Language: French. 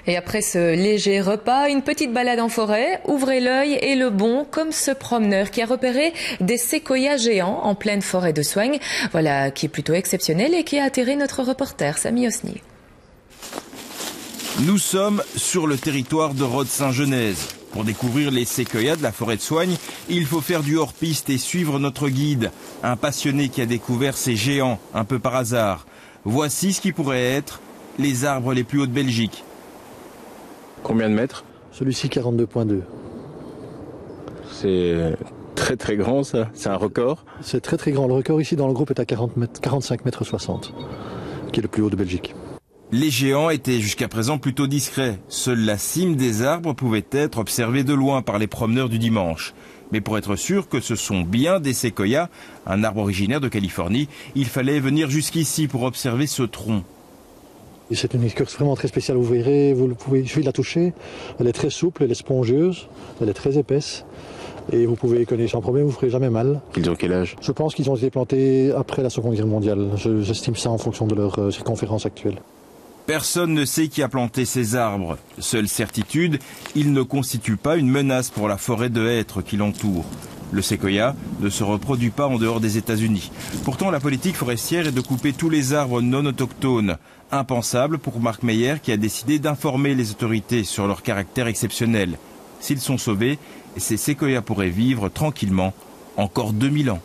Et après ce léger repas, une petite balade en forêt, ouvrez l'œil et le bon, comme ce promeneur qui a repéré des séquoias géants en pleine forêt de Soignes. Voilà qui est plutôt exceptionnel et qui a atterré notre reporter Samy Osni. Nous sommes sur le territoire de Rode-Saint-Genèse. Pour découvrir les séquoias de la forêt de Soignes, il faut faire du hors-piste et suivre notre guide, un passionné qui a découvert ces géants un peu par hasard. Voici ce qui pourrait être les arbres les plus hauts de Belgique. Combien de mètres? Celui-ci 42,2. C'est très très grand ça, c'est un record. C'est très très grand. Le record ici dans le groupe est à 45,60 mètres, qui est le plus haut de Belgique. Les géants étaient jusqu'à présent plutôt discrets. Seule la cime des arbres pouvait être observée de loin par les promeneurs du dimanche. Mais pour être sûr que ce sont bien des séquoias, un arbre originaire de Californie, il fallait venir jusqu'ici pour observer ce tronc. C'est une écorce vraiment très spéciale, vous verrez, il suffit de la toucher. Elle est très souple, elle est spongieuse, elle est très épaisse. Et vous pouvez éconner sans problème, vous ne ferez jamais mal. Ils ont quel âge? Je pense qu'ils ont été plantés après la Seconde Guerre mondiale. J'estime ça en fonction de leur circonférence actuelle. Personne ne sait qui a planté ces arbres. Seule certitude, ils ne constituent pas une menace pour la forêt de hêtres qui l'entoure. Le séquoia ne se reproduit pas en dehors des États-Unis. Pourtant, la politique forestière est de couper tous les arbres non autochtones. Impensable pour Marc Meyer qui a décidé d'informer les autorités sur leur caractère exceptionnel. S'ils sont sauvés, ces séquoias pourraient vivre tranquillement encore 2000 ans.